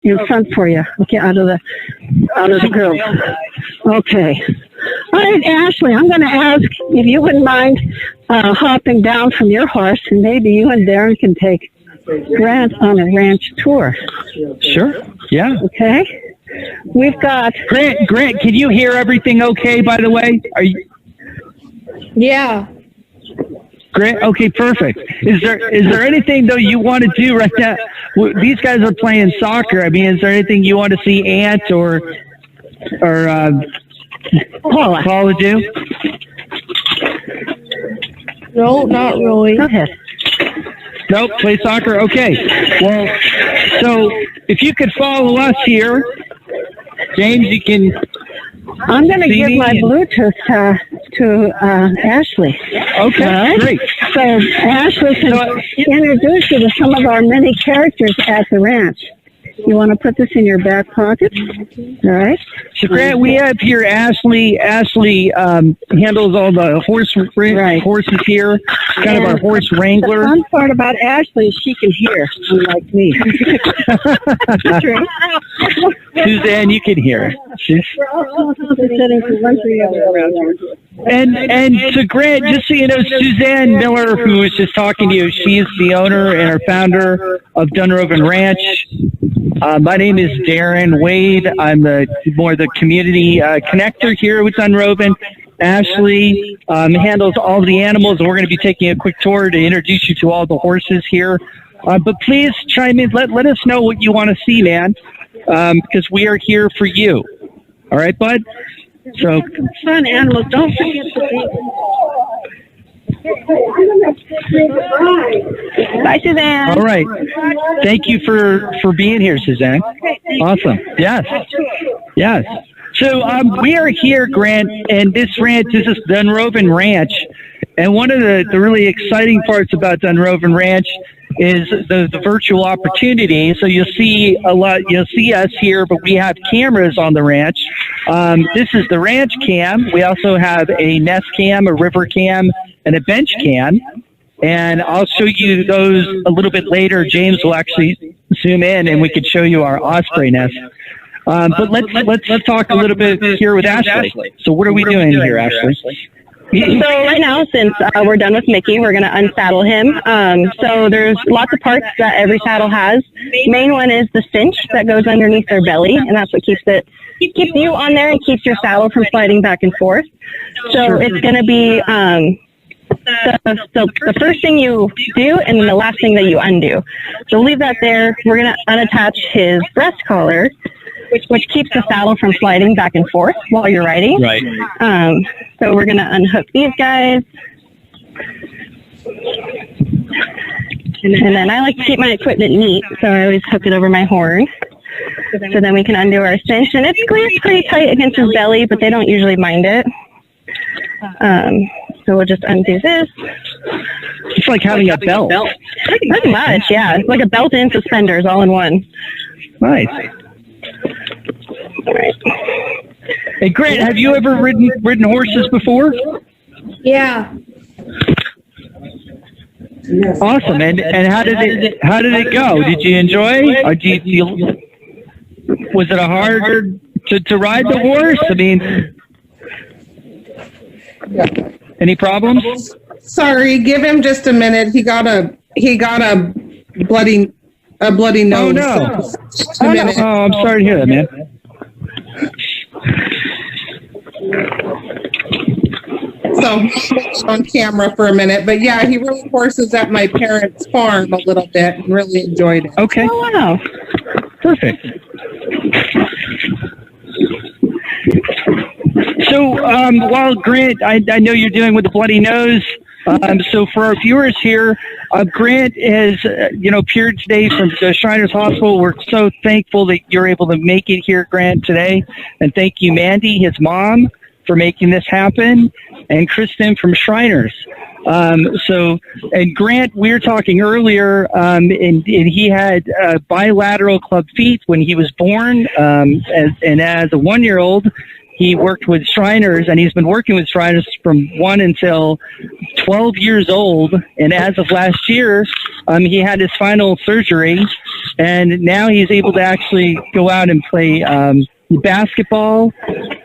in front for you. Okay, out of the group. Okay. All right, Ashley, I'm going to ask if you wouldn't mind hopping down from your horse, and maybe you and Darren can take Grant on a ranch tour. Sure. Yeah. Okay. We've got Grant. Can you hear everything? Okay. By the way, are you? Yeah. Grant. Okay. Perfect. Is there anything though you want to do right now? These guys are playing soccer. I mean, is there anything you want to see Aunt or Paula do? No, not really. Go ahead. Nope, play soccer. Okay. Well, so if you could follow us here, James, you can. I'm going to give my Bluetooth to Ashley. Okay, right? Great. So Ashley can introduce you to some of our many characters at the ranch. You want to put this in your back pocket? All right. So, Grant, we have here Ashley. Ashley handles all the horses here, kind of our horse wrangler. The fun part about Ashley is she can hear, unlike me. True. Suzanne, you can hear. And so, Grant, just so you know, Suzanne Miller, who was just talking to you, she's the owner and our founder of Dunrovin Ranch. My name is Darren Wade. I'm more the community connector here with Dunrovin. Ashley handles all the animals, and we're going to be taking a quick tour to introduce you to all the horses here. But please chime in. Let us know what you want to see, man, because we are here for you. All right, bud? So fun animals. Don't forget to be. Bye, Suzanne. All right. Thank you for being here, Suzanne. Awesome. Yes. Yes. So we are here, Grant, and this ranch, this is Dunrovin Ranch. And one of the really exciting parts about Dunrovin Ranch is the virtual opportunity. So you'll see us here, but we have cameras on the ranch. This is the ranch cam. We also have a nest cam, a river cam, and a bench cam. And I'll show you those a little bit later. James will actually zoom in and we can show you our osprey nest. But let's talk a little bit here with Ashley. So what are we doing here, Ashley? So right now, since we're done with Mickey, we're going to unsaddle him. So there's lots of parts that every saddle has. Main one is the cinch that goes underneath their belly, and that's what keeps you on there and keeps your saddle from sliding back and forth. So it's going to be the first thing you do and then the last thing that you undo. So leave that there. We're going to unattach his breast collar, which keeps the saddle from sliding back and forth while you're riding. Right. So we're going to unhook these guys. And then I like to keep my equipment neat, so I always hook it over my horn. So then we can undo our cinch. And it's squeezed pretty tight against his belly, but they don't usually mind it. So we'll just undo this. It's like having a belt. Pretty much, yeah. It's like a belt and suspenders all in one. Nice. All right. Hey, Grant, have you ever ridden horses before? Yeah. Awesome. And how did it go? Did you enjoy? Or was it hard to ride the horse? I mean, any problems? Sorry, give him just a minute. He got a bloody nose. Oh no! Oh, I'm sorry to hear that, man. So on camera for a minute, but yeah, he rode horses at my parents' farm a little bit and really enjoyed it. Okay. Oh, wow. Perfect. So, while Grant, I know you're dealing with a bloody nose. So for our viewers here, Grant has, appeared today from the Shriners Hospital. We're so thankful that you're able to make it here, Grant, today. And thank you, Mandy, his mom, for making this happen, and Kristen from Shriners. And Grant, we were talking earlier, and he had bilateral club feet when he was born, and as a 1-year-old, he worked with Shriners, and he's been working with Shriners from 1 until 12 years old. And as of last year, he had his final surgery, and now he's able to actually go out and play basketball.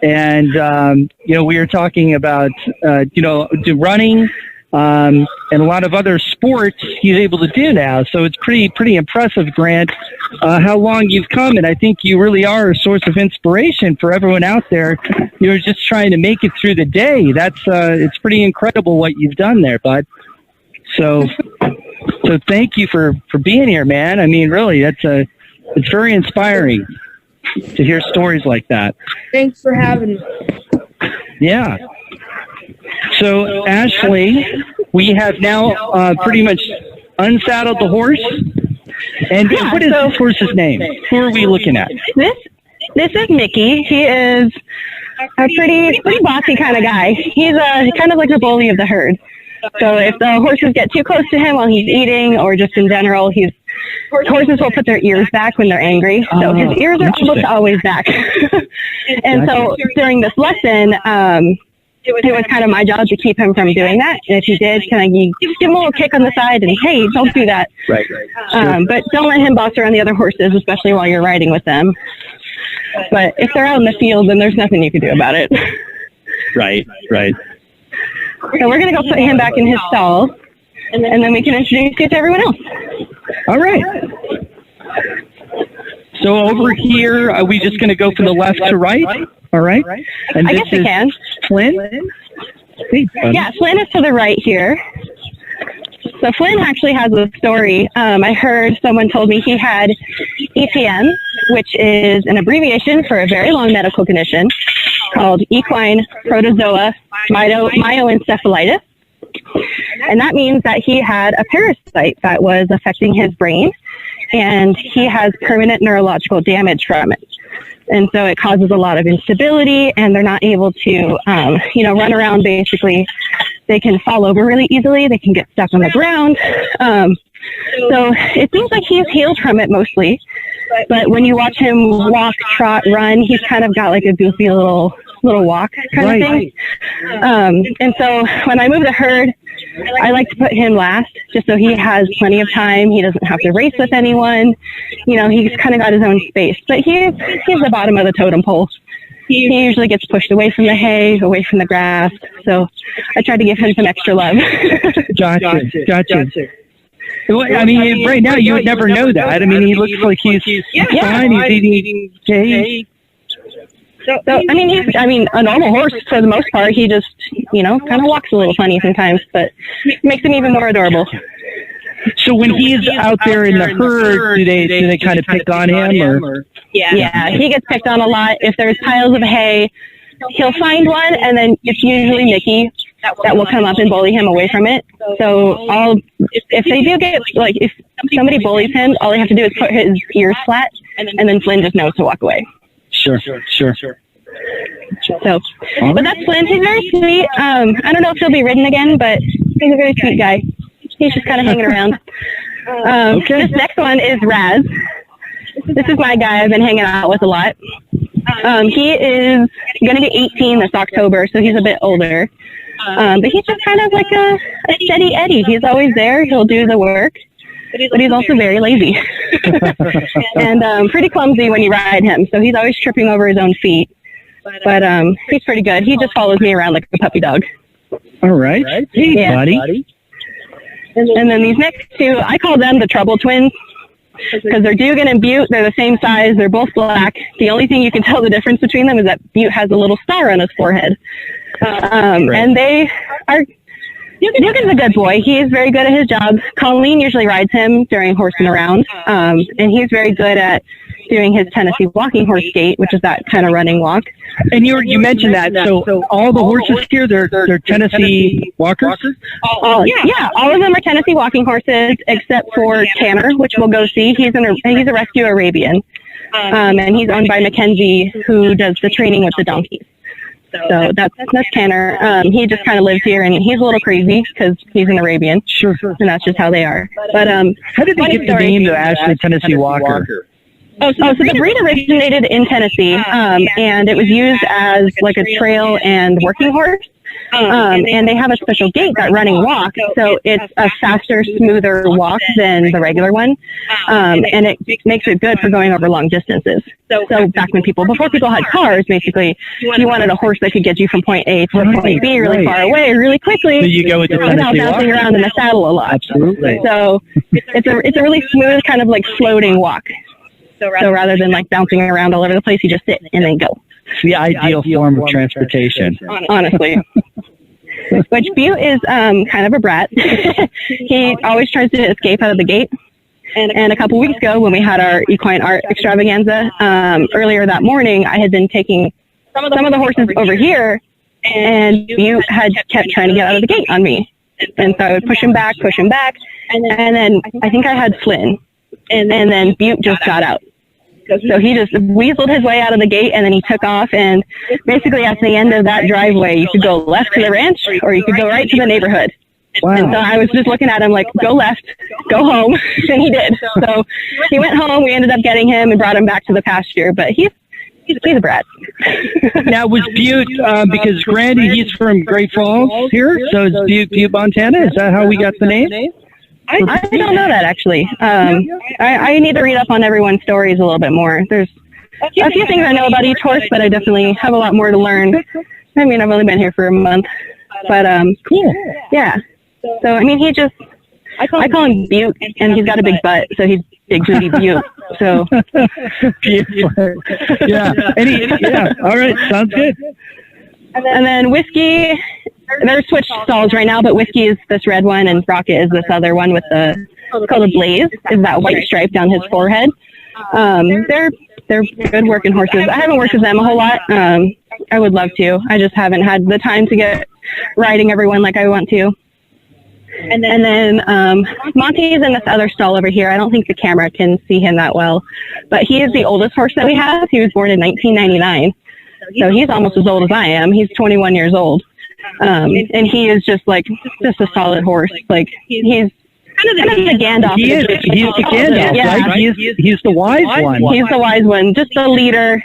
And, we were talking about, do running. And a lot of other sports he's able to do now. So it's pretty impressive, Grant, how long you've come. And I think you really are a source of inspiration for everyone out there. You're just trying to make it through the day. It's pretty incredible what you've done there, bud. So thank you for being here, man. I mean, really, it's very inspiring to hear stories like that. Thanks for having me. Yeah. So, Ashley, we have now pretty much unsaddled the horse. And what is this horse's name? Who are we looking at? This is Mickey. He is a pretty bossy kind of guy. He's kind of like the bully of the herd. So if the horses get too close to him while he's eating, or just in general, horses will put their ears back when they're angry. So his ears are almost always back. And so during this lesson, it was kind of my job to keep him from doing that. And if he did, you just give him a little kick on the side and, hey, don't do that. Right. But don't let him boss around the other horses, especially while you're riding with them. But if they're out in the field, then there's nothing you can do about it. Right. So we're going to go put him back in his stall, and then we can introduce you to everyone else. All right. So over here, are we just going to go from the left to right? All right. And I guess we can. Flynn? Yeah, Flynn is to the right here. So Flynn actually has a story. I heard someone told me he had EPM, which is an abbreviation for a very long medical condition called equine protozoa myoencephalitis. And that means that he had a parasite that was affecting his brain, and he has permanent neurological damage from it. And so it causes a lot of instability, and they're not able to, run around basically. They can fall over really easily. They can get stuck on the ground. So it seems like he's healed from it mostly. But when you watch him walk, trot, run, he's kind of got like a goofy little walk kind of thing. And so when I move the herd, I like to put him last just so he has plenty of time. He doesn't have to race with anyone. He's kind of got his own space. But he's the bottom of the totem pole. He usually gets pushed away from the hay, away from the grass. So I try to give him some extra love. Gotcha. I mean, right now you would never know that. I mean, he looks like he's fine. He's eating hay. So a normal horse for the most part. He just, kind of walks a little funny sometimes, but makes him even more adorable. So when he's out there in the herd, do they kind of pick on him, or? Yeah, he gets picked on a lot. If there's piles of hay, he'll find one, and then it's usually Mickey that will come up and bully him away from it. So if they do get, if somebody bullies him, all they have to do is put his ears flat, and then Flynn just knows to walk away. Sure. So, but that's Flynn. He's very sweet. I don't know if he'll be ridden again, but he's a very sweet guy. He's just kind of hanging around. This next one is Raz. This is my guy I've been hanging out with a lot. He is going to be 18 this October, so he's a bit older. But he's just kind of like a steady Eddie. He's always there. He'll do the work. But he's also very lazy. And pretty clumsy when you ride him, so he's always tripping over his own feet. But he's pretty good. He just follows me around like a puppy dog. All right. Hey, buddy. And then these next two, I call them the trouble twins because they're Dugan and Butte. They're the same size. They're both black. The only thing you can tell the difference between them is that Butte has a little star on his forehead. And they are... Dugan's a good boy. He is very good at his job. Colleen usually rides him during horsing around. And he's very good at doing his Tennessee walking horse gait, which is that kind of running walk. And you mentioned that. So all the horses here, they're Tennessee walkers? Yeah, all of them are Tennessee walking horses except for Tanner, which we'll go see. He's a rescue Arabian. And he's owned by Mackenzie, who does the training with the donkeys. So that's Tanner. He just kind of lives here, and he's a little crazy because he's an Arabian. Sure. And that's just how they are. But how did they get the name to Ashley Tennessee Walker? So the breed originated in Tennessee, and it was used as like a trail and working horse. And they have a special gait, that running walk, so it's a faster, smoother walk than the regular one, and it makes it good for going over long distances. So back when before people had cars, basically, you wanted a horse that could get you from point A to point B really far away, really quickly, So you go with the without Tennessee bouncing walk? around in the saddle a lot. Absolutely. So it's a really smooth, kind of like floating walk. So rather than like bouncing around all over the place, you just sit and then go. It's the ideal form of transportation. Honestly. Which Butte is kind of a brat. He always tries to escape out of the gate. And a couple weeks ago, when we had our equine art extravaganza, earlier that morning, I had been taking some of the horses over here, and Butte had kept trying to get out of the gate on me. And so I would push him back, and then I think I had Flynn, and then Butte just got out. So he just weaseled his way out of the gate, and then he took off, and basically at the end of that driveway, you could go left to the ranch, or you could go right to the neighborhood. Wow. And so I was just looking at him like, go left, go home, and he did. So he went home, we ended up getting him and brought him back to the pasture, but he's a brat. Now, was Butte, because Grandy, he's from Great Falls here, so it's Butte, Montana? Is that how we got the name? I don't know that, actually. I need to read up on everyone's stories a little bit more. There's a few things I know about each horse, but I definitely have a lot more to learn. I mean, I've only been here for a month, but Cool. yeah. So, I mean, I call him Butte, and he's got a big butt, so he's Big Booty Butte. So, Beautiful. Yeah. Yeah. All right. Sounds good. and then Whiskey, they're switched stalls right now, but Whiskey is this red one, and Rocket is this other one with it's called a Blaze, is that white stripe down his forehead. They're good working horses. I haven't worked with them a whole lot. I would love to. I just haven't had the time to get riding everyone like I want to. And then Monty's in this other stall over here. I don't think the camera can see him that well, but he is the oldest horse that we have. He was born in 1999, so he's almost as old as I am. He's 21 years old, and he is just a solid horse. Like he's kind of the Gandalf. He's the Gandalf, yeah. right? He's the wise one. He's the wise one, just the leader.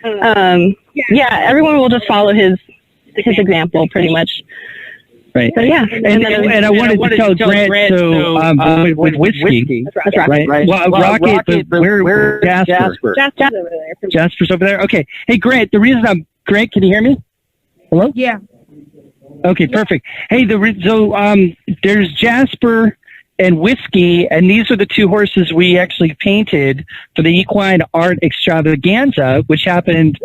Yeah, everyone will just follow his example pretty much. Right. So, yeah. And I wanted to tell Grant, so with Whiskey, That's right? Well, Rocket, but we're Jasper. Jasper's over there. Okay. Hey, Grant, Grant, can you hear me? Hello? Yeah. Okay, perfect. Hey, there's Jasper and Whiskey, and these are the two horses we actually painted for the Equine Art Extravaganza, which happened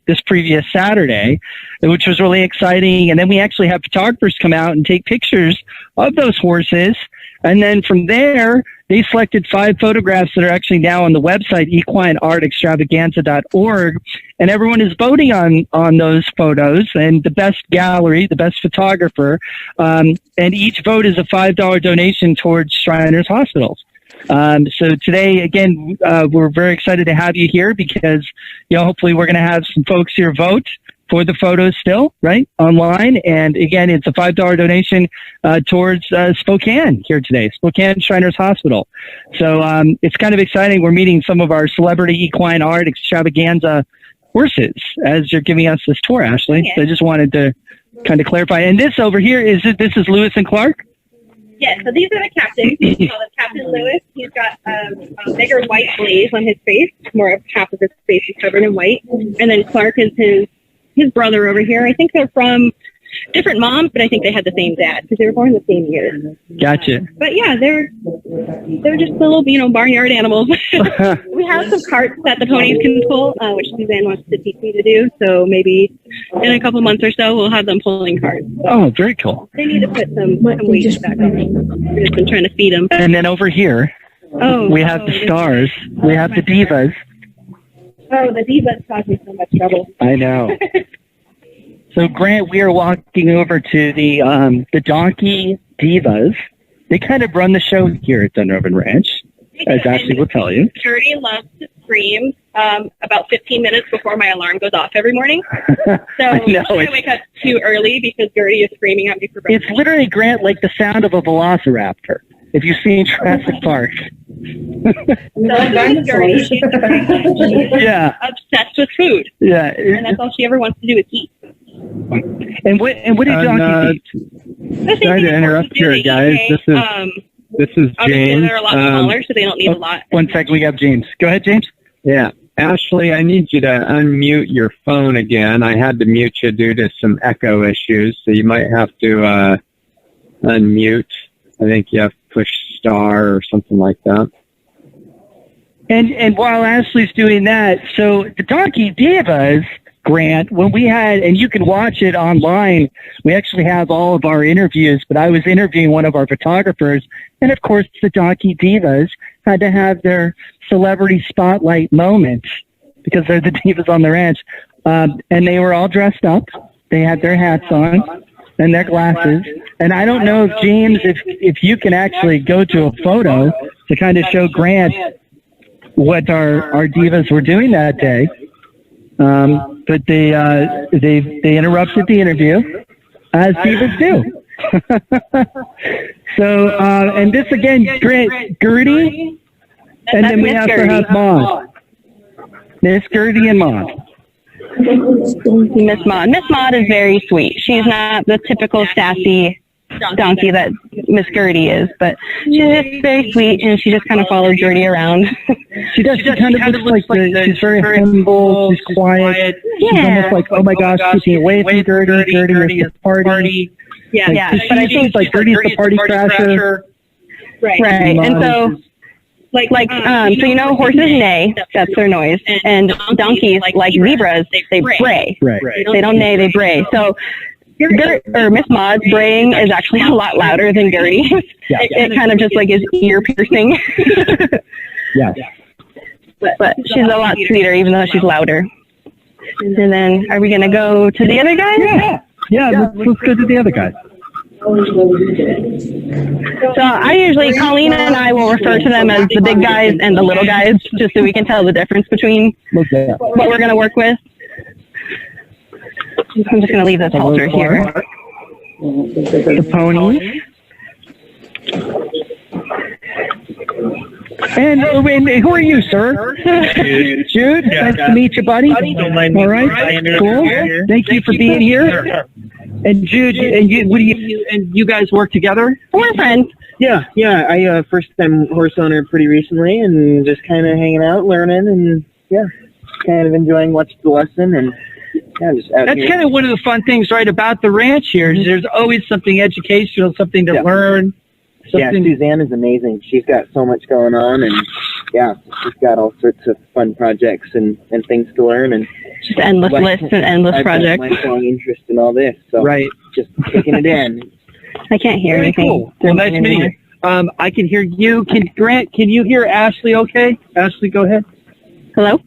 this previous Saturday, which was really exciting. And then we actually have photographers come out and take pictures of those horses. And then from there, they selected 5 photographs that are actually now on the website, equineartextravaganza.org. And everyone is voting on those photos and the best gallery, the best photographer. And each vote is a $5 donation towards Shriners Hospitals. So today, again, we're very excited to have you here because, hopefully we're going to have some folks here vote for the photos still, right, online. And again, it's a $5 donation towards Spokane here today, Spokane Shriners Hospital. So it's kind of exciting. We're meeting some of our celebrity equine art extravaganza horses as you're giving us this tour, Ashley. Yeah. So I just wanted to kind of clarify. And this over here, this is Lewis and Clark? Yeah, so these are the captains. We call them Captain Lewis. He's got a bigger white blaze on his face. More of half of his face is covered in white. And then Clark is his brother over here. I think they're from different moms, but I think they had the same dad because they were born the same year. Gotcha. But yeah, they're just little, barnyard animals. We have some carts that the ponies can pull, which Suzanne wants to teach me to do. So maybe in a couple months or so, we'll have them pulling carts. Oh, very cool. They need to put some weight back on them. We've just been trying to feed them. And then over here, we have the stars. We have the divas. Oh, the divas caused me so much trouble. I know. So, Grant, we are walking over to the Donkey Divas. They kind of run the show here at Dunrovin Ranch, as Ashley will tell you. Gertie loves to scream about 15 minutes before my alarm goes off every morning. So I wake up too early because Gertie is screaming at me for breakfast. It's literally, Grant, like the sound of a velociraptor, if you've seen Jurassic Park. She's Yeah. obsessed with food, Yeah. and that's all she ever wants to do is eat. And what did donkeys eat? Sorry to interrupt here, guys. This is Obviously, James. they're a lot smaller, so they don't need a lot. 1 second, we got James. Go ahead, James. Yeah. Ashley, I need you to unmute your phone again. I had to mute you due to some echo issues, so you might have to unmute. I think you have to push star or something like that. And while Ashley's doing that, so the Donkey Divas, Grant, when we had, and you can watch it online, we actually have all of our interviews, but I was interviewing one of our photographers, and of course the Donkey Divas had to have their celebrity spotlight moment because they're the divas on the ranch. And they were all dressed up. They had their hats on and their glasses. And I don't know if, James, if you can actually go to a photo to kind of show Grant what our divas were doing that day. But they interrupted the interview, as divas do. So, and this again, Gertie, and then we also have Maud. Miss Gertie and Maud. Miss Maud. Miss Maud is very sweet. She's not the typical sassy donkey that Miss Gertie is, but she's just very sweet, and she just kind of follows Gertie around. She does. She kind of looks like she's very humble. She's quiet. Yeah. She's almost like, oh my gosh, keeping away from Gertie. Gertie is the party. Yeah, Yeah, Like, but I think like Gertie's the party crasher. right. Right, and so so you know, horses neigh, that's their noise, and donkeys, like zebras, they bray. Right. They don't neigh, they bray. So Miss Maud's braying is actually a lot louder than Gertie's. Yeah. It kind of just like is ear piercing. Yeah. But she's a lot sweeter, even though she's louder. And then, are we gonna go to the other guys? Yeah. Let's go to the other guys. So I usually, Colleen and I will refer to them as the big guys and the little guys, just so we can tell the difference between what we're going to work with. I'm just going to leave this halter here. The ponies. And who are you, sir? Jude. Nice to meet you, buddy. All right. Cool. Thank you for being here. And Jude, and you guys work together? We're friends. Yeah. I first time horse owner pretty recently, and just kind of hanging out, learning, and kind of enjoying watching the lesson, and just out That's here. kind of one of the fun things, right, about the ranch here. Is there's always something educational, something to learn. Something. Yeah, Suzanne is amazing. She's got so much going on, and she's got all sorts of fun projects and things to learn, and Just endless lists and endless I've projects. got lifelong interest in all this, so just taking it in. I can't hear Very anything. cool. Well, nice meeting you. I can hear you. Grant, can you hear Ashley okay? Ashley, go ahead. Hello?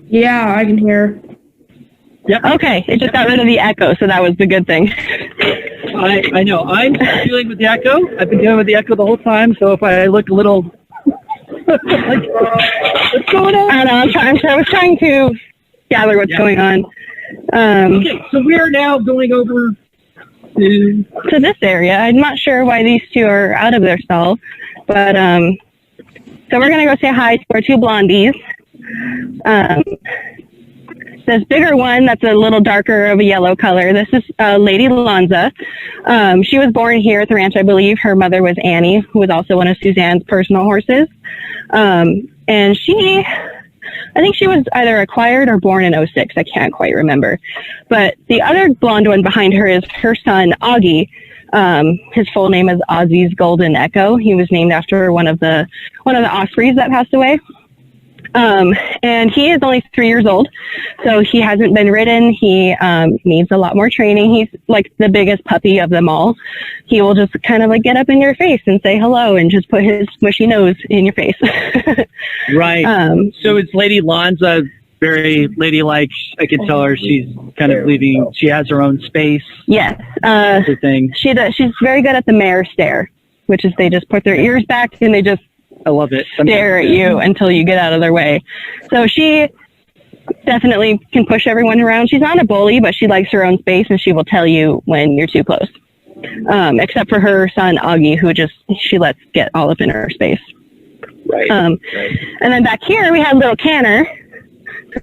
Yeah, I can hear. Yep. Okay, it just got rid of the echo, so that was the good thing. I know. I'm dealing with the echo. I've been dealing with the echo the whole time, so if I look a little... what's going on? I don't know, I was trying to gather what's going on. Okay, so we are now going over to this area. I'm not sure why these two are out of their stall, but so we're gonna go say hi to our two blondies. This bigger one that's a little darker of a yellow color, this is Lady Lonza. She was born here at the ranch, I believe. Her mother was Annie, who was also one of Suzanne's personal horses. And I think she was either acquired or born in 06. I can't quite remember. But the other blonde one behind her is her son, Augie. His full name is Ozzy's Golden Echo. He was named after one of the ospreys that passed away. And he is only 3 years old, so he hasn't been ridden. He needs a lot more training. He's like the biggest puppy of them all. He will just kind of like get up in your face and say hello and just put his smushy nose in your face. Right. So it's Lady Lonza, very ladylike. I can tell her she's kind of leaving. She has her own space. Yes. That's the thing. She's very good at the mare stare, which is they just put their ears back and they just I love it. Stare at you until you get out of their way. So she definitely can push everyone around. She's not a bully, but she likes her own space, and she will tell you when you're too close. Except for her son, Augie, who she lets get all up in her space. Right. And then back here we had little Canner.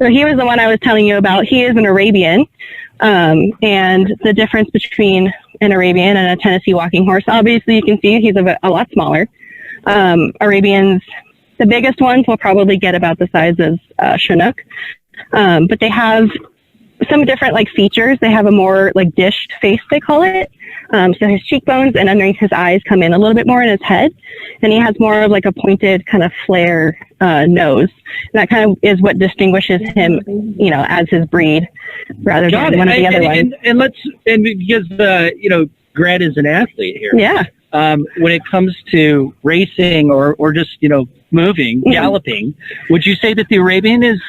So he was the one I was telling you about. He is an Arabian. And the difference between an Arabian and a Tennessee walking horse, obviously you can see he's a lot smaller. Arabians, the biggest ones will probably get about the size of Chinook. But they have some different like features. They have a more like dished face, they call it. So his cheekbones and underneath his eyes come in a little bit more in his head. And he has more of like a pointed kind of flare nose. And that kind of is what distinguishes him, you know, as his breed rather than one of the other ones. And because, you know, Grant is an athlete here. Yeah. When it comes to racing or just, you know, moving, galloping, would you say that the Arabian is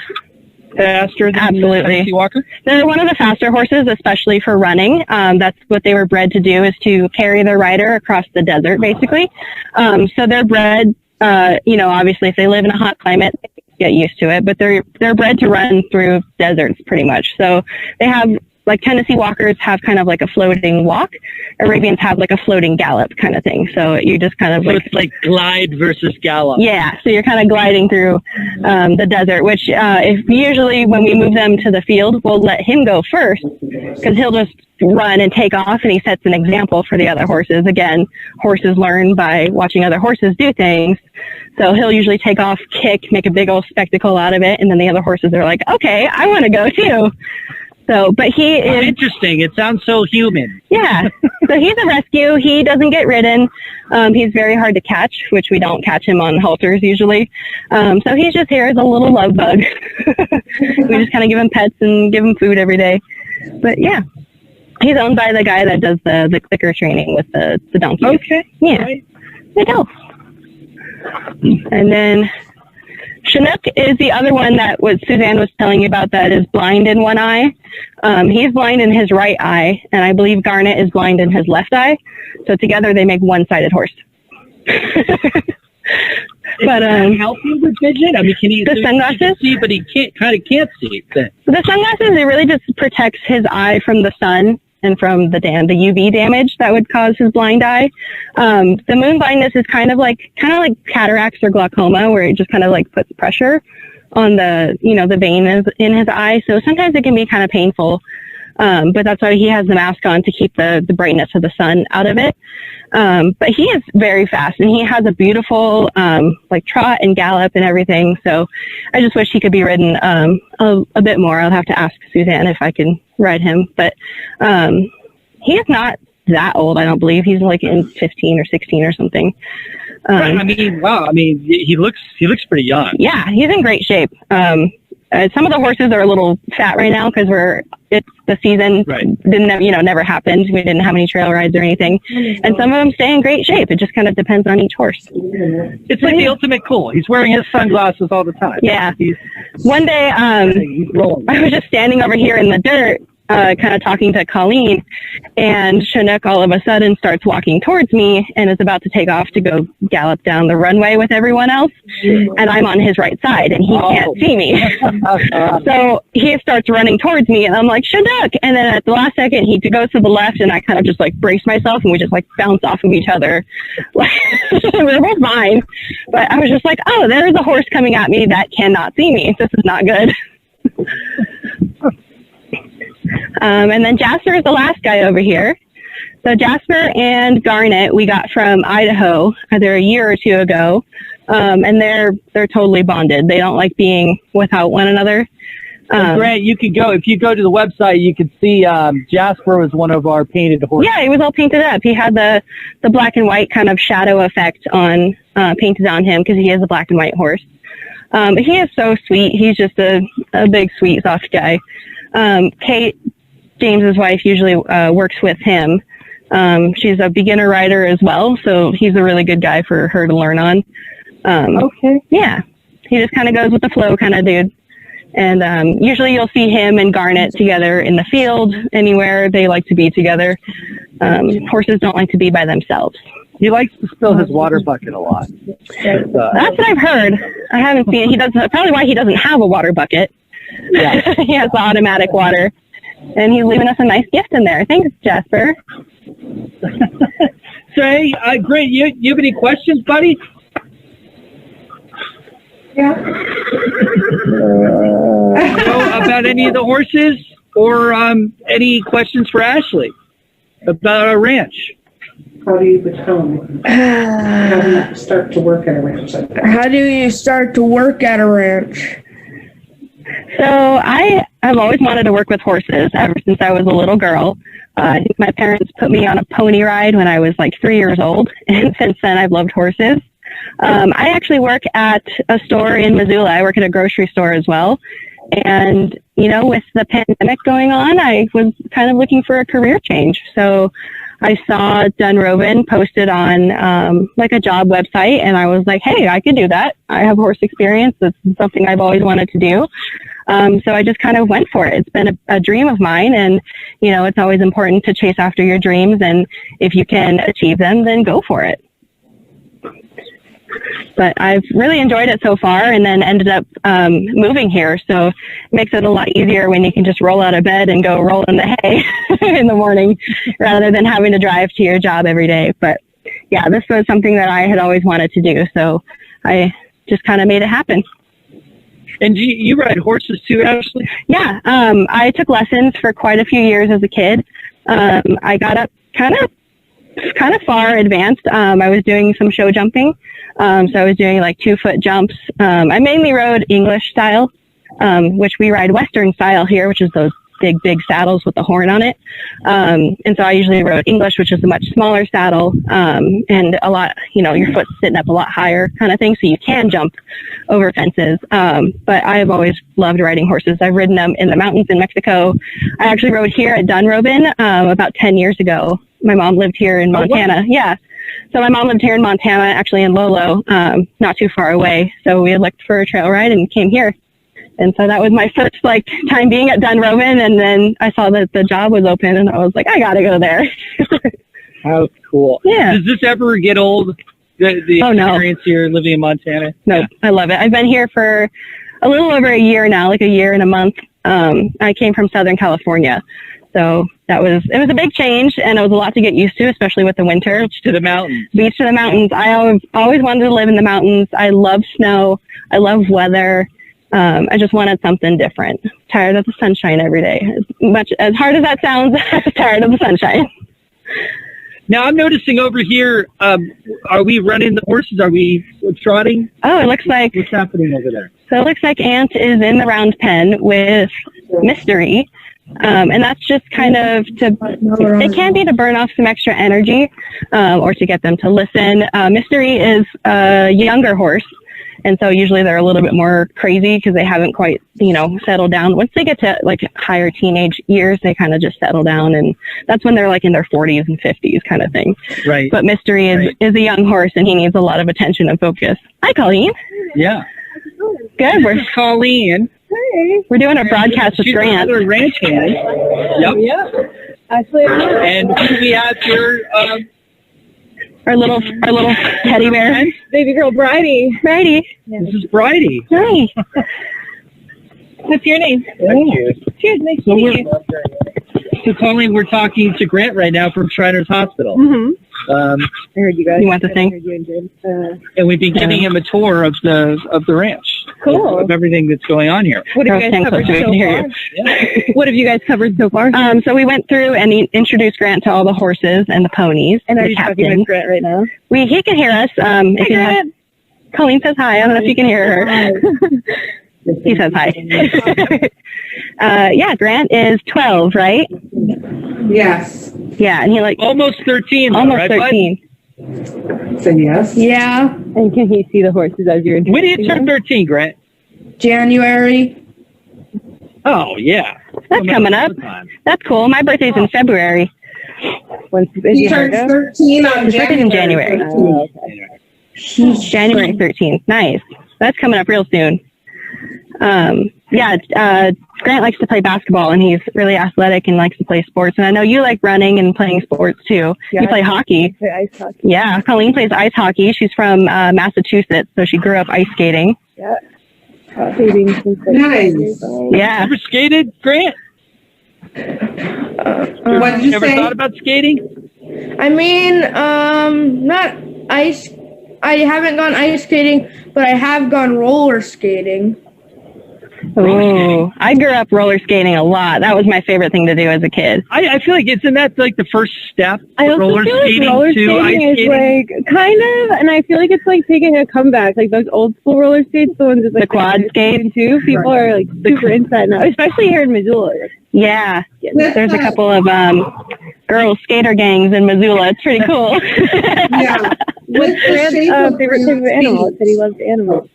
faster than the Tennessee Walker? They're one of the faster horses, especially for running. That's what they were bred to do, is to carry their rider across the desert, basically. So they're bred, you know, obviously if they live in a hot climate, they get used to it, but they're bred to run through deserts pretty much. So they have, like Tennessee Walkers have kind of like a floating walk. Arabians have like a floating gallop kind of thing. So you just kind of so it's like glide versus gallop. Yeah. So you're kind of gliding through the desert, which if usually when we move them to the field, we'll let him go first because he'll just run and take off, and he sets an example for the other horses. Again, horses learn by watching other horses do things. So he'll usually take off, kick, make a big old spectacle out of it, and then the other horses are like, okay, I want to go too. So, but he is interesting. It sounds so human. Yeah. So he's a rescue. He doesn't get ridden. He's very hard to catch, which we don't catch him on halters usually. So he's just here as a little love bug. We just kind of give him pets and give him food every day. But yeah, he's owned by the guy that does the clicker training with the donkeys. Okay. Yeah. Right. I know. And then Chinook is the other one that Suzanne was telling you about that is blind in one eye. He's blind in his right eye, and I believe Garnet is blind in his left eye. So together they make one-sided horse. But help you with vision? I mean, can he the sunglasses? He can see, but he can't see. The sunglasses, it really just protects his eye from the sun and from the UV damage that would cause his blind eye. The moon blindness is kind of like cataracts or glaucoma, where it just kind of like puts pressure on the vein in his eye. So sometimes it can be kind of painful. But that's why he has the mask on, to keep the brightness of the sun out of it. But he is very fast, and he has a beautiful, trot and gallop and everything. So I just wish he could be ridden, a bit more. I'll have to ask Suzanne if I can ride him, but, he is not that old. I don't believe he's like in 15 or 16 or something. Right. I mean, wow. I mean, he looks pretty young. Yeah, he's in great shape. Some of the horses are a little fat right now because it's the season. Right. Never happened. We didn't have any trail rides or anything. And some of them stay in great shape. It just kind of depends on each horse. It's like the ultimate cool. He's wearing his sunglasses all the time. Yeah. One day, I was just standing over here in the dirt, kind of talking to Colleen, and Chinook all of a sudden starts walking towards me and is about to take off to go gallop down the runway with everyone else, and I'm on his right side and he can't see me. So he starts running towards me, and I'm like, Chinook, and then at the last second he goes to the left, and I kind of just like brace myself, and we just like bounce off of each other. We're both fine, but I was just like, oh, there's a horse coming at me that cannot see me. This is not good. And then Jasper is the last guy over here. So Jasper and Garnet we got from Idaho either a year or two ago, and they're totally bonded. They don't like being without one another. Grant, if you go to the website, you can see Jasper was one of our painted horses. Yeah, he was all painted up. He had the black and white kind of shadow effect painted on him because he is a black and white horse. But he is so sweet. He's just a big, sweet, soft guy. Kate, James's wife, usually works with him. She's a beginner rider as well, so he's a really good guy for her to learn on. Okay. Yeah, he just kind of goes with the flow kind of dude. And usually you'll see him and Garnet together in the field, anywhere they like to be together. Horses don't like to be by themselves. He likes to spill his water bucket a lot. That's what I've heard. I haven't seen it. He doesn't. Probably why he doesn't have a water bucket. Yeah. He has the automatic water. And he's leaving us a nice gift in there. Thanks, Jasper. So, hey, Grant, you have any questions, buddy? So about any of the horses, or any questions for Ashley about our ranch? How do you become? How do you start to work at a ranch? How do you start to work at a ranch? So I've always wanted to work with horses ever since I was a little girl. I think my parents put me on a pony ride when I was like 3 years old, and since then I've loved horses. I actually work at a store in Missoula. I work at a grocery store as well. And, you know, with the pandemic going on, I was kind of looking for a career change. So I saw Dunrovin posted on like a job website, and I was like, hey, I could do that. I have horse experience. That's something I've always wanted to do. So I just kind of went for it. It's been a dream of mine, and, you know, it's always important to chase after your dreams, and if you can achieve them, then go for it. But I've really enjoyed it so far, and then ended up moving here, so it makes it a lot easier when you can just roll out of bed and go roll in the hay in the morning rather than having to drive to your job every day. But yeah, this was something that I had always wanted to do, so I just kind of made it happen. And you ride horses too, Ashley? Yeah, I took lessons for quite a few years as a kid. I got up kind of far advanced. I was doing some show jumping. So I was doing like 2-foot jumps. I mainly rode English style, which we ride Western style here, which is those big saddles with the horn on it. And so I usually rode English, which is a much smaller saddle, and a lot, you know, your foot's sitting up a lot higher kind of thing, so you can jump over fences. But I've always loved riding horses. I've ridden them in the mountains in Mexico. I actually rode here at Dunrovin about 10 years ago. My mom lived here in Montana. Yeah. So my mom lived here in Montana, actually in Lolo, not too far away. So we had looked for a trail ride and came here. And so that was my first time being at Dunrovin, and then I saw that the job was open, and I was like, I gotta go there. How cool. Yeah. Does this ever get old, the experience here living in Montana? No, yeah. I love it. I've been here for a little over a year now, like a year and a month. I came from Southern California. So it was a big change, and it was a lot to get used to, especially with the winter. Beach to the mountains. Beach to the mountains. I always wanted to live in the mountains. I love snow. I love weather. I just wanted something different. Tired of the sunshine every day. As hard as that sounds, I was tired of the sunshine. Now I'm noticing over here, are we running the horses? Are we trotting? Oh, it looks like... What's happening over there? So it looks like Ant is in the round pen with Mystery. And that's just kind of it can be to burn off some extra energy, or to get them to listen. Mystery is a younger horse, and so usually they're a little bit more crazy because they haven't quite, settled down. Once they get to higher teenage years, they kind of just settle down, and that's when they're in their 40s and 50s kind of thing. Right. But Mystery is a young horse, and he needs a lot of attention and focus. Hi, Colleen. Yeah. Good. We're Colleen. Hey. We're doing a broadcast with Grant. She's ranch hand. Yep. Yep. Actually, and we have your our little teddy bear, baby girl Bridie. Bridie. This is Bridie. Hi. What's your name? Thank you. Cheers. Nice to meet you. So, Colleen, we're talking to Grant right now from Shriners Hospital. Mm-hmm. I heard you guys. You want the thing? I heard you enjoyed. And we've been giving him a tour of the ranch. Cool. Of everything that's going on here. What have you guys covered so far? Yeah. What have you guys covered so far? So we went through and introduced Grant to all the horses and the ponies. And are the you captain. talking with Grant right now? He can hear us. If you have, Colleen says hi. I don't know if you can hear her. He says hi. Yeah, Grant is 12, right? Yes. Yeah, and he almost 13. Almost right, 13. Say yes. Yeah. And can he see the horses as you're When do you turn 13, Grant? January. Oh, yeah. That's coming up. That's cool. My birthday's in February. He turns 13 on His birthday's in January. Oh, okay. January 13th. Nice. That's coming up real soon. Grant likes to play basketball, and he's really athletic and likes to play sports. And I know you like running and playing sports too. Yeah, you play hockey. I play ice hockey. Yeah, Colleen plays ice hockey. She's from Massachusetts, so she grew up ice skating. Yeah. Skating since Nice. Yeah. Ever skated, Grant? What did you Ever say? thought about skating? I mean, not ice. I haven't gone ice skating, but I have gone roller skating. Oh, I grew up roller skating a lot. That was my favorite thing to do as a kid. I feel like isn't that like the first step? I also roller feel like skating roller to ice skating is skating? like kind of, and I feel like it's like taking a comeback. Like those old school roller skates, the ones with like The quad skate too. People are like super into that now, especially here in Missoula. Yeah, there's a couple of girl skater gangs in Missoula. It's pretty cool. Yeah. What's Grant's favorite type of animal? It said he loves animals.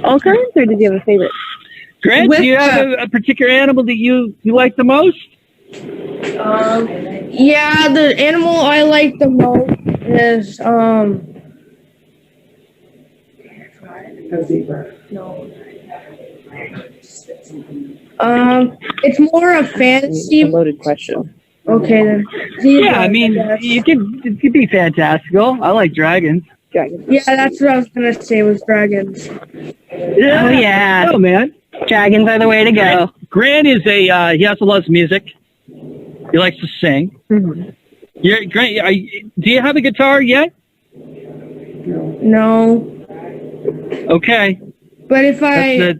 All kinds, or did you have a favorite? Grant, do you have a particular animal that you like the most? Yeah, the animal I like the most is it's more a fantasy. A loaded question. Okay then. Yeah, I mean, it could be fantastical. I like dragons. Yeah, that's what I was gonna say was dragons. Yeah. Oh, yeah. Oh, man. Dragons are the way to go. Grant is he also loves music. He likes to sing. Mm-hmm. Grant, do you have a guitar yet? No. Okay. But if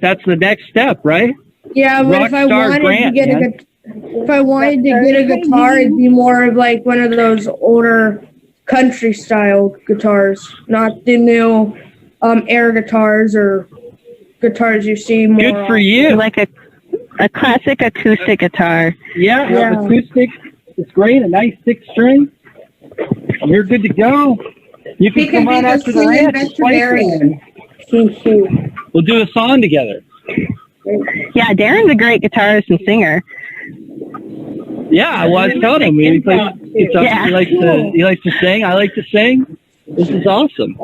that's the next step, right? Yeah, but if I wanted Grant, to get a guitar, it'd be more of like one of those older country style guitars, not the new air guitars or guitars you see more. Good for you. Like a classic acoustic guitar. Yeah. Acoustic. It's great. A nice 6 string. You're good to go. You can come on after the ranch. We'll do a song together. Yeah, Darren's a great guitarist and singer. Yeah, well, I was telling him he plays guitar. Yeah. He likes to sing. I like to sing. This is awesome.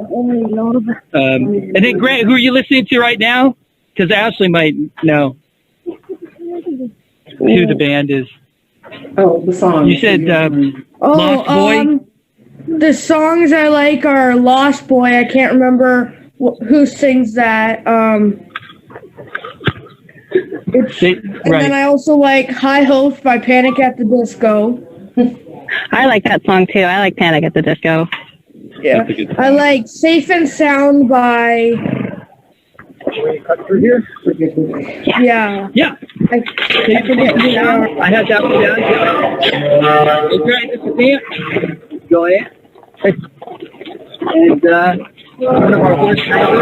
And then Grant, who are you listening to right now? Because Ashley might know who the band is. Oh, the song. You said Lost Boy? The songs I like are Lost Boy. I can't remember who sings that. Then I also like High Hopes by Panic at the Disco. I like that song too. I like Panic at the Disco. Yeah. I like Safe and Sound by... Yeah. Yeah. I forget who they are. I had that one down. Okay, this is Dan. Go ahead. And one of our horse trainers.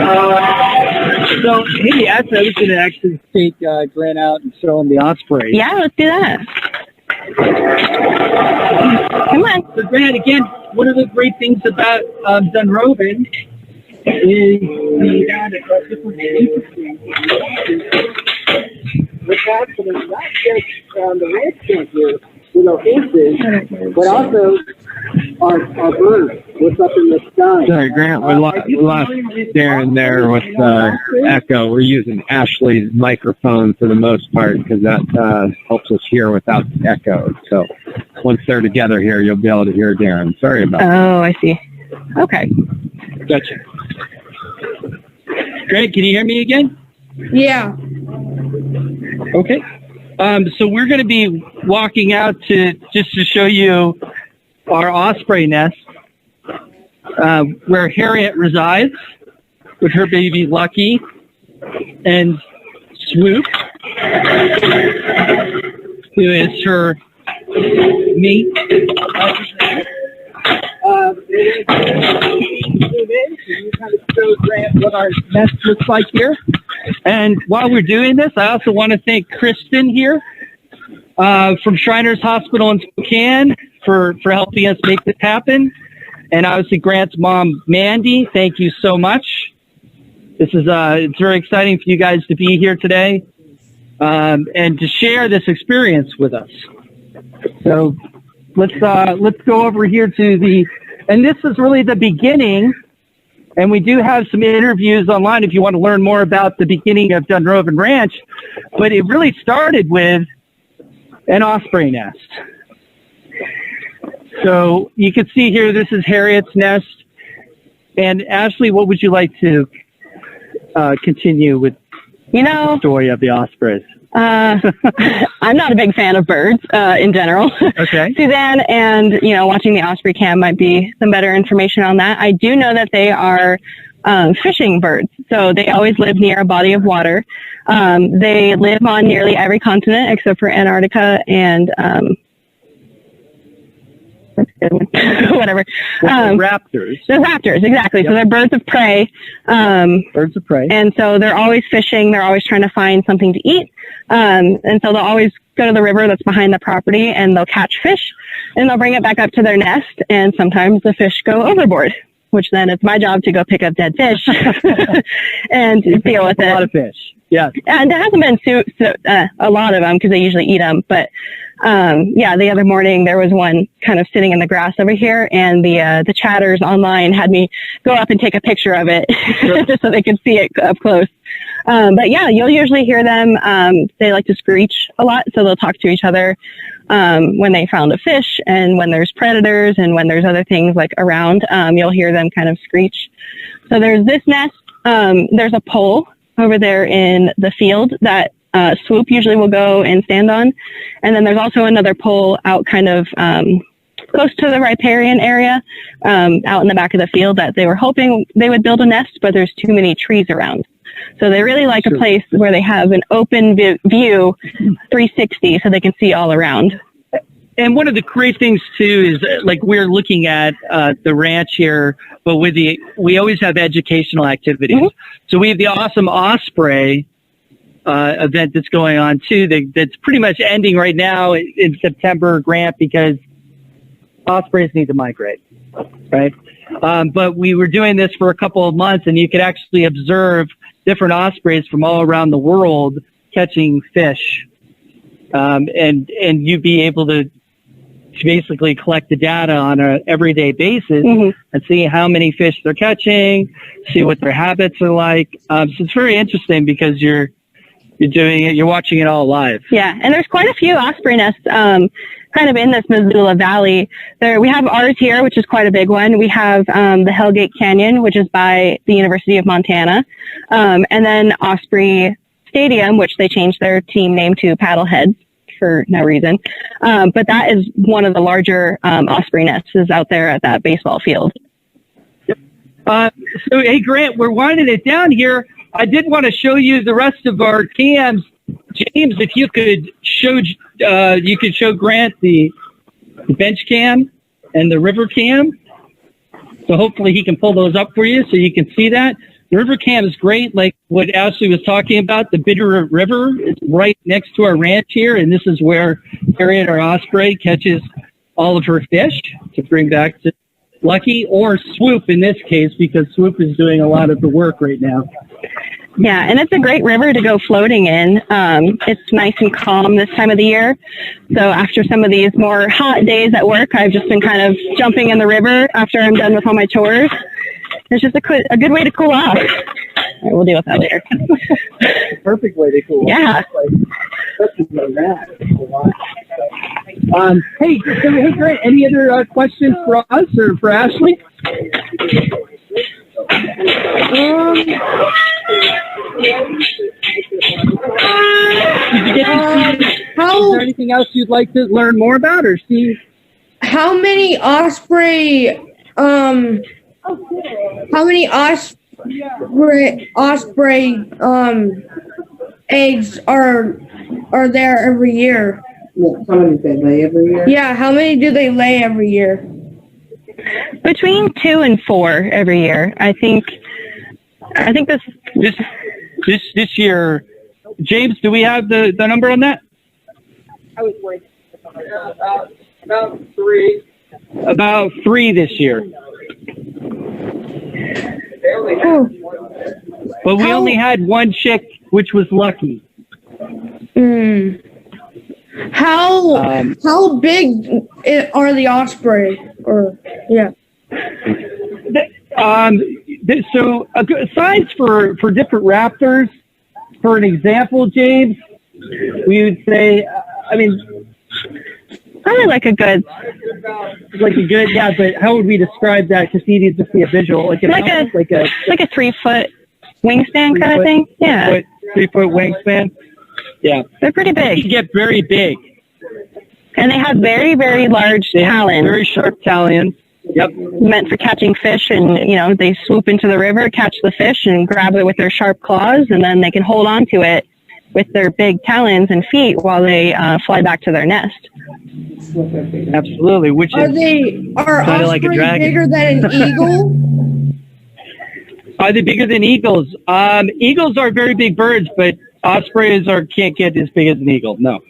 So, hey, actually, I was going to actually take Grant out and show him the osprey. Yeah, let's do that. Come on. So, Grant, again, one of the great things about Dunrovin is the different what's happening, not just the ranch center, horses, but also our birds. What's up in the sky? Sorry, Grant, we lost Darren there with echo. We're using Ashley's microphone for the most part because that helps us hear without echo. So once they're together here, you'll be able to hear Darren. Sorry about that. Oh, I see. Okay. Gotcha. Grant, can you hear me again? Yeah. Okay. So we're going to be walking out to show you our osprey nest, where Harriet resides with her baby Lucky and Swoop, who is her mate. You kind of show Grant what our nest looks like here. And while we're doing this, I also want to thank Kristen here from Shriners Hospital in Spokane for helping us make this happen. And obviously Grant's mom, Mandy, thank you so much. This is it's very exciting for you guys to be here today and to share this experience with us. So let's go over here to and this is really the beginning. And we do have some interviews online if you want to learn more about the beginning of Dunrovin Ranch. But it really started with an osprey nest. So you can see here, this is Harriet's nest. And Ashley, what would you like to continue with the story of the ospreys? I'm not a big fan of birds in general. Okay. Suzanne and, watching the osprey cam might be some better information on that. I do know that they are fishing birds. So they always live near a body of water. They live on nearly every continent except for Antarctica and whatever. Raptors. The raptors, exactly. Yep. So they're birds of prey. Birds of prey. And so they're always fishing. They're always trying to find something to eat. And so they'll always go to the river that's behind the property and they'll catch fish and they'll bring it back up to their nest. And sometimes the fish go overboard, which then it's my job to go pick up dead fish and deal with it. A lot of fish. Yeah. And there hasn't been a lot of them because they usually eat them. But the other morning there was one kind of sitting in the grass over here, and the chatters online had me go up and take a picture of it just so they could see it up close. But yeah, you'll usually hear them. They like to screech a lot, so they'll talk to each other when they found a fish, and when there's predators and when there's other things like around, you'll hear them kind of screech. So there's this nest. There's a pole over there in the field that Swoop usually will go and stand on. And then there's also another pole out kind of close to the riparian area out in the back of the field that they were hoping they would build a nest, but there's too many trees around. So they really like a place where they have an open view 360 so they can see all around. And one of the great things too is like we're looking at the ranch here, but we always have educational activities. Mm-hmm. So we have the awesome Osprey event that's going on too. That's pretty much ending right now in September, Grant, because ospreys need to migrate, right? But we were doing this for a couple of months, and you could actually observe different ospreys from all around the world catching fish, and you'd be able to basically collect the data on an everyday basis and see how many fish they're catching, see what their habits are like. So it's very interesting because you're doing it, you're watching it all live. Yeah, and there's quite a few osprey nests kind of in this Missoula Valley. We have ours here, which is quite a big one. We have the Hellgate Canyon, which is by the University of Montana, and then Osprey Stadium, which they changed their team name to Paddleheads for no reason. But that is one of the larger osprey nests is out there at that baseball field. So, hey, Grant, we're winding it down here. I did want to show you the rest of our cams. James, if you could show Grant the bench cam and the river cam. So hopefully he can pull those up for you so you can see that. The river cam is great, like what Ashley was talking about. The Bitterroot River is right next to our ranch here, and this is where Harriet, our osprey, catches all of her fish to bring back to Lucky, or Swoop in this case, because Swoop is doing a lot of the work right now. Yeah, and it's a great river to go floating in. It's nice and calm this time of the year. So after some of these more hot days at work, I've just been kind of jumping in the river after I'm done with all my chores. It's just a good way to cool off. All right, we'll deal with that later. Perfect way to cool off. Yeah. Hey, Grant, any other questions for us or for Ashley? Did you get is there anything else you'd like to learn more about or see? How many osprey eggs are there every year? How many do they lay every year? Yeah, how many do they lay every year? Between 2 and 4 every year. I think this year. James, do we have the number on that? I was worried. About 3. About 3 this year. But we only had one chick, which was Lucky. How big are the osprey? So size for different raptors, for an example, James, we would say, probably like a good, yeah, but how would we describe that? Because you need to see a visual. Like a 3-foot wingspan kind of thing. Yeah. 3-foot wingspan. Yeah. They're pretty They big. can get very big. And they have very, very large talons. Very sharp talons. Yep. Meant for catching fish, and they swoop into the river, catch the fish, and grab it with their sharp claws, and then they can hold on to it with their big talons and feet while they fly back to their nest. Absolutely. Which Are is ospreys like a dragon. bigger than an eagle? Are they bigger than eagles? Eagles are very big birds, but ospreys can't get as big as an eagle. No.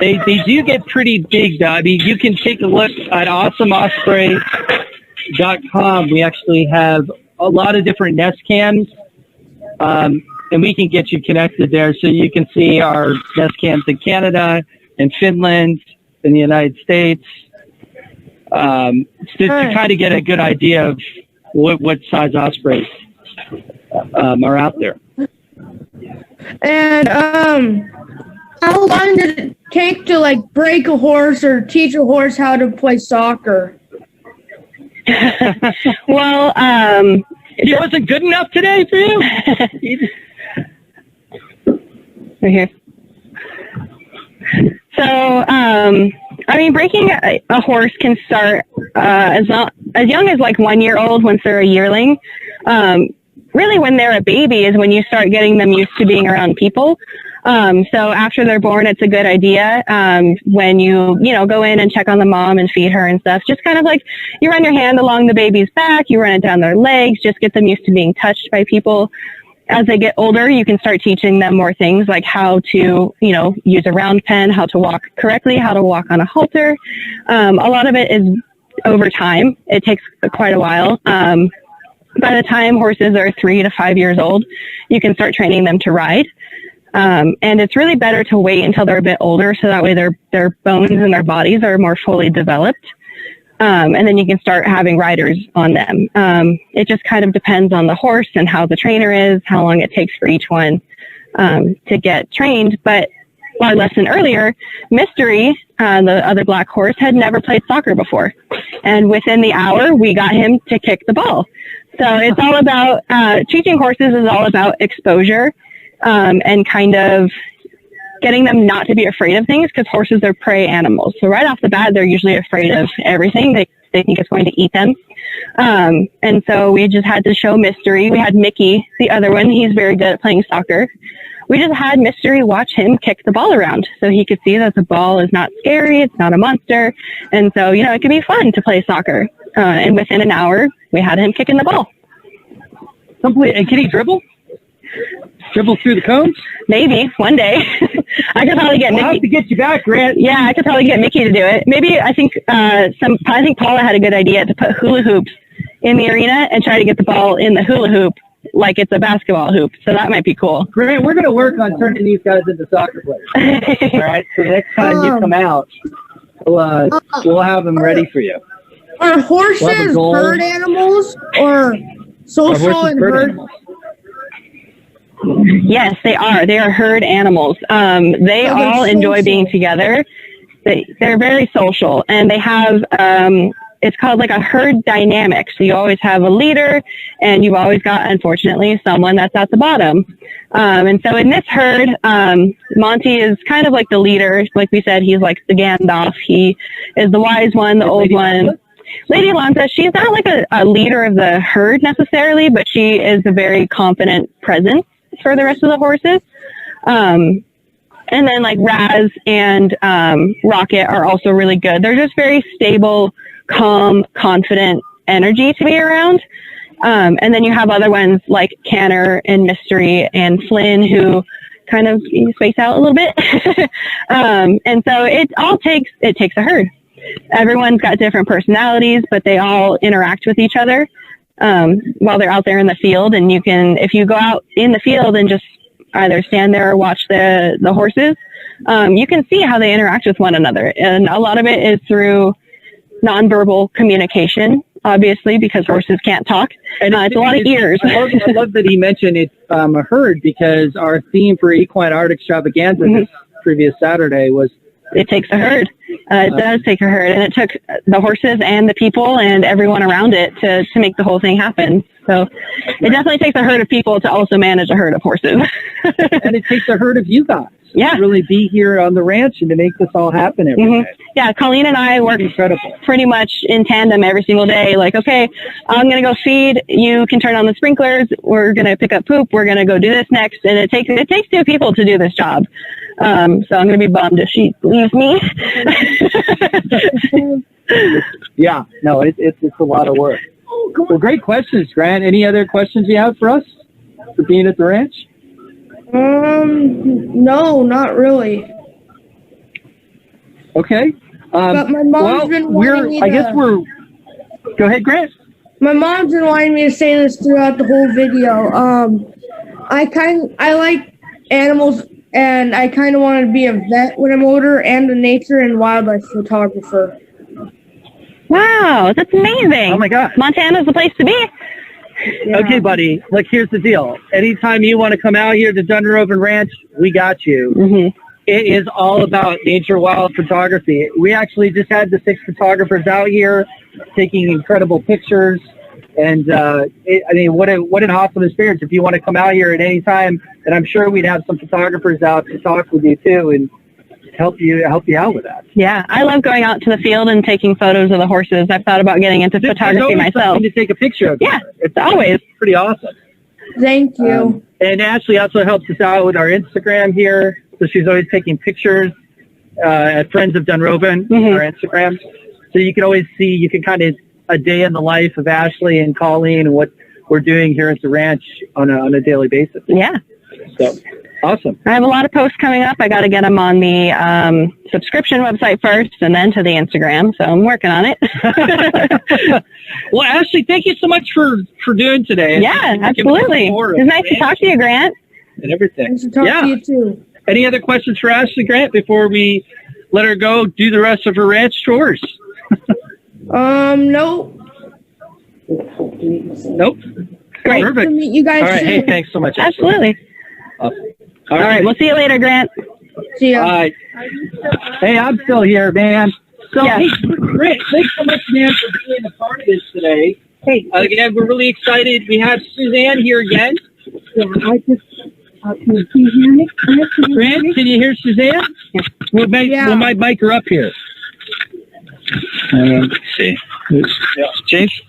They do get pretty big, though. I mean, you can take a look at awesomeosprey.com. We actually have a lot of different nest cams, and we can get you connected there so you can see our nest cams in Canada, in Finland, in the United States, to kind of get a good idea of what size ospreys are out there. And how long did it take to break a horse or teach a horse how to play soccer? Well, It wasn't good enough today for you? Right here. So, breaking a horse can start as young as 1 year old once they're a yearling. Really, when they're a baby is when you start getting them used to being around people. So after they're born, it's a good idea when you go in and check on the mom and feed her and stuff. Just kind of you run your hand along the baby's back, you run it down their legs, just get them used to being touched by people. As they get older, you can start teaching them more things like how to, use a round pen, how to walk correctly, how to walk on a halter. A lot of it is over time. It takes quite a while. By the time horses are 3 to 5 years old, you can start training them to ride. And it's really better to wait until they're a bit older so that way their bones and their bodies are more fully developed. And then you can start having riders on them. It just kind of depends on the horse and how the trainer is, how long it takes for each one to get trained. But our lesson earlier, Mystery, the other black horse, had never played soccer before. And within the hour, we got him to kick the ball. So it's all about, teaching horses is all about exposure and kind of getting them not to be afraid of things, because horses are prey animals. So right off the bat, they're usually afraid of everything. They think it's going to eat them. And so we just had to show Mystery. We had Mickey, the other one. He's very good at playing soccer. We just had Mystery watch him kick the ball around so he could see that the ball is not scary. It's not a monster. And so, it can be fun to play soccer. And within an hour, we had him kicking the ball. And can he dribble? Dribble through the cones? Maybe one day. I could probably get Mickey. I'll have to get you back, Grant. Yeah, I could probably get Mickey to do it. Maybe I think Paula had a good idea to put hula hoops in the arena and try to get the ball in the hula hoop like it's a basketball hoop. So that might be cool. Grant, we're going to work on turning these guys into soccer players. All right. So next time you come out, we'll have them ready for you. Are horses herd animals or social and herd? Animals? Yes, they are. They are herd animals. They all enjoy being together. They're very social, and they have, it's called a herd dynamic. So you always have a leader, and you've always got, unfortunately, someone that's at the bottom. And so in this herd, Monty is kind of like the leader. Like we said, he's like the Gandalf. He is the wise one, the old one. Lady Lanza, she's not like a leader of the herd necessarily, but she is a very confident presence for the rest of the horses. And then Raz and Rocket are also really good. They're just very stable, calm, confident energy to be around. And then you have other ones like Canner and Mystery and Flynn who kind of space out a little bit. And so it takes a herd. Everyone's got different personalities, but they all interact with each other while they're out there in the field. And if you go out in the field and just either stand there or watch the horses, you can see how they interact with one another. And a lot of it is through nonverbal communication, obviously, because horses can't talk. And it's a lot of ears. I love that he mentioned it's a herd, because our theme for Equine Art Extravaganza this previous Saturday was it takes a herd. It does take a herd, and it took the horses and the people and everyone around it to make the whole thing happen. So it definitely takes a herd of people to also manage a herd of horses. And it takes a herd of you guys Yeah. to really be here on the ranch and to make this all happen every day. Yeah, Colleen and I work Incredible. pretty much in tandem every single day. Like, okay, I'm going to go feed. You can turn on the sprinklers. We're going to pick up poop. We're going to go do this next. And it takes 2 people to do this job. So I'm going to be bummed if she leaves me. Yeah, no, it's a lot of work. Well, great questions, Grant. Any other questions you have for us for being at the ranch? No, not really. Okay. But my mom's been wanting me to... Go ahead, Grant. My mom's been wanting me to say this throughout the whole video. I like animals, and I kind of want to be a vet when I'm older, and a nature and wildlife photographer. Wow, that's amazing. Oh, my God. Montana's the place to be. Yeah. Okay, buddy. Look, here's the deal. Anytime you want to come out here to Dunrovin Ranch, we got you. Mm-hmm. It is all about nature wild photography. We actually just had the 6 photographers out here taking incredible pictures. And, what an awesome experience. If you want to come out here at any time, and I'm sure we'd have some photographers out to talk with you too and help you out with that. Yeah, I love going out to the field and taking photos of the horses. I've thought about getting into photography myself. To take a picture of. Yeah, it's always pretty awesome. Thank you. And Ashley also helps us out with our Instagram here. So she's always taking pictures at Friends of Dunrovin, our Instagram. So you can always see, you can kind of a day in the life of Ashley and Colleen and what we're doing here at the ranch on a daily basis. Yeah. So awesome. I have a lot of posts coming up. I got to get them on the subscription website first and then to the Instagram. So I'm working on it. Well, Ashley, thank you so much for doing today. Yeah, absolutely. It's nice to talk to you, Grant. And everything. Nice to talk to you too. Any other questions for Ashley, Grant, before we let her go do the rest of her ranch chores? No. Nope. Great. Perfect. To meet you guys All right. soon. Hey, thanks so much. Absolutely. Awesome. All right. We'll see you later, Grant. See ya. All right. Hey, I'm still here, man. So, Yeah. hey, Grant, thanks so much, man, for being a part of this today. Hey, again, we're really excited. We have Suzanne here again. Can you hear me? Grant, can you hear Suzanne? We'll mic her up here. Let's see. James?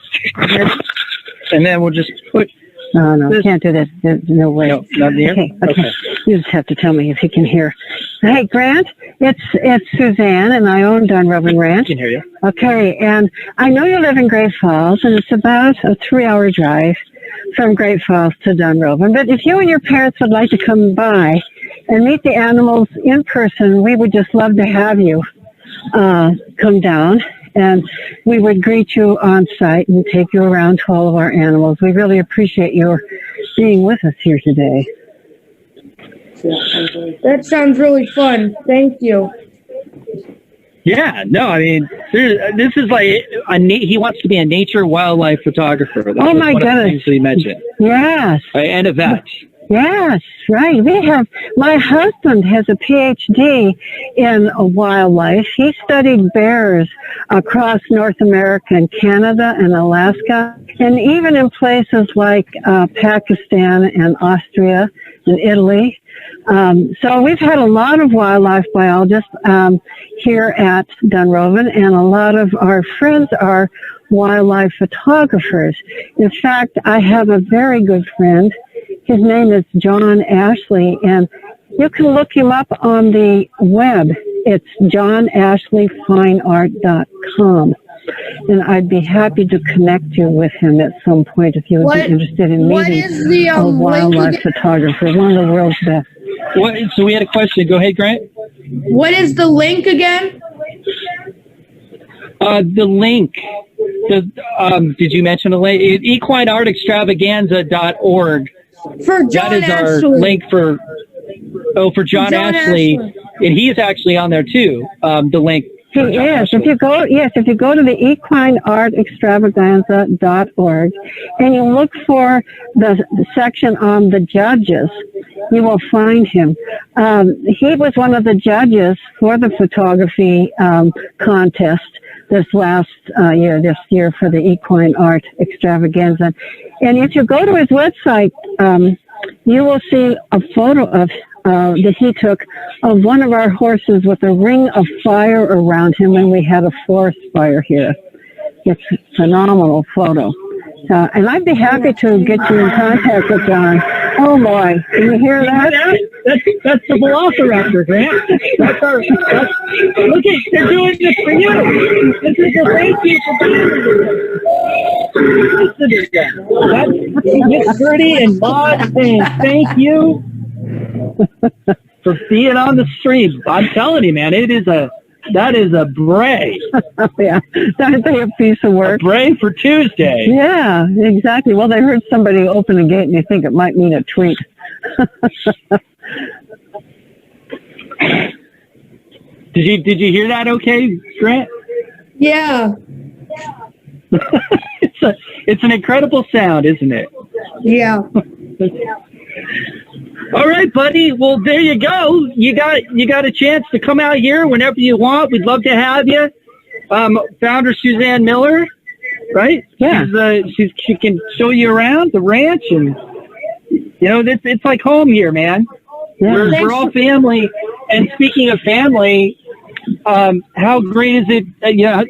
And then we'll just put... No, can't do that. There's no way. No, not here? Okay. You just have to tell me if you can hear. Hey, Grant, it's Suzanne, and I own Dunrovin Ranch. I can hear you. Okay, and I know you live in Great Falls, and it's about a 3-hour drive from Great Falls to Dunrovin. But if you and your parents would like to come by and meet the animals in person, we would just love to have you come down. And we would greet you on site and take you around to all of our animals. We really appreciate your being with us here today. That sounds really fun. Thank you. Yeah, no, I mean, this is like he wants to be a nature wildlife photographer. That's Oh my one of the goodness! things that he mentioned. Yes. And a vet. Yes, right. My husband has a PhD in wildlife. He studied bears across North America and Canada and Alaska, and even in places like Pakistan and Austria and Italy. So we've had a lot of wildlife biologists here at Dunrovin, and a lot of our friends are wildlife photographers. In fact, I have a very good friend. His name is John Ashley, and you can look him up on the web. It's johnashleyfineart.com. And I'd be happy to connect you with him at some point if you would be interested in meeting a wildlife photographer, one of the world's best. So we had a question. Go ahead, Grant. What is the link again? The link. Did you mention a link? equineartextravaganza.org. For John That is our Ashley. link for John Ashley. And he's actually on there too. The link. He is. If you go to the equineartextravaganza.org and you look for the section on the judges, you will find him. He was one of the judges for the photography contest this year for the equine art extravaganza. And if you go to his website, you will see a photo of that he took of one of our horses with a ring of fire around him when we had a forest fire here. It's a phenomenal photo. And I'd be happy to get you in contact with John. Oh boy, can you hear that? That's the Velociraptor, Grant. Look at, they're doing this for you. This is the thank you for being here. That's Gertie and Maud saying thank you for being on the stream. I'm telling you, man, that is a bray. Yeah, that's a piece of work. A bray for Tuesday. Yeah, exactly. Well, they heard somebody open a gate, and you think it might mean a tweet. Did you hear that? Okay, Grant. Yeah. It's an incredible sound, isn't it? Yeah. All right, buddy. Well, there you go. You got a chance to come out here whenever you want. We'd love to have you. Founder Suzanne Miller, right? Yeah. She can show you around the ranch, and it's like home here, man. Yeah. We're all family. And speaking of family, how great is it?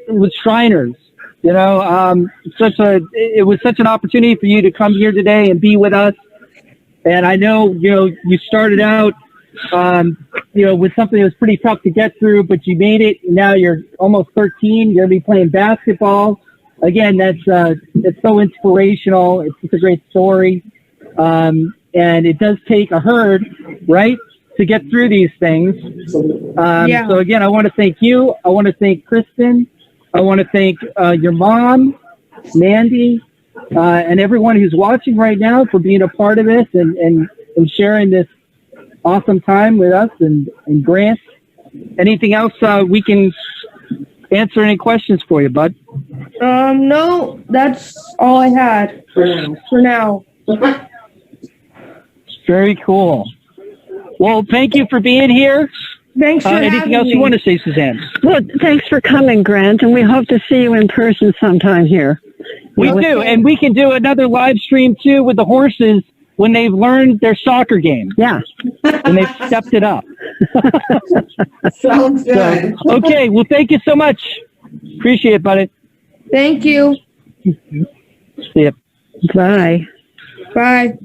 With Shriners. It was such an opportunity for you to come here today and be with us. And I know, you started out, with something that was pretty tough to get through, but you made it. Now you're almost 13. You're going to be playing basketball. Again, it's so inspirational. It's just a great story. And it does take a herd, right, to get through these things. Yeah. So again, I want to thank you. I want to thank Kristen. I want to thank your mom, Mandy, and everyone who's watching right now for being a part of this and sharing this awesome time with us and Grant. Anything else we can answer any questions for you, bud? No, that's all I had for now. Very cool. Well, thank you for being here. Thanks for having anything else me. you want to say, Suzanne? Well, thanks for coming, Grant, and we hope to see you in person sometime here. We do, and we can do another live stream, too, with the horses when they've learned their soccer game. Yeah. When they've stepped it up. Sounds good. So, okay, well, thank you so much. Appreciate it, buddy. Thank you. See ya. Bye. Bye.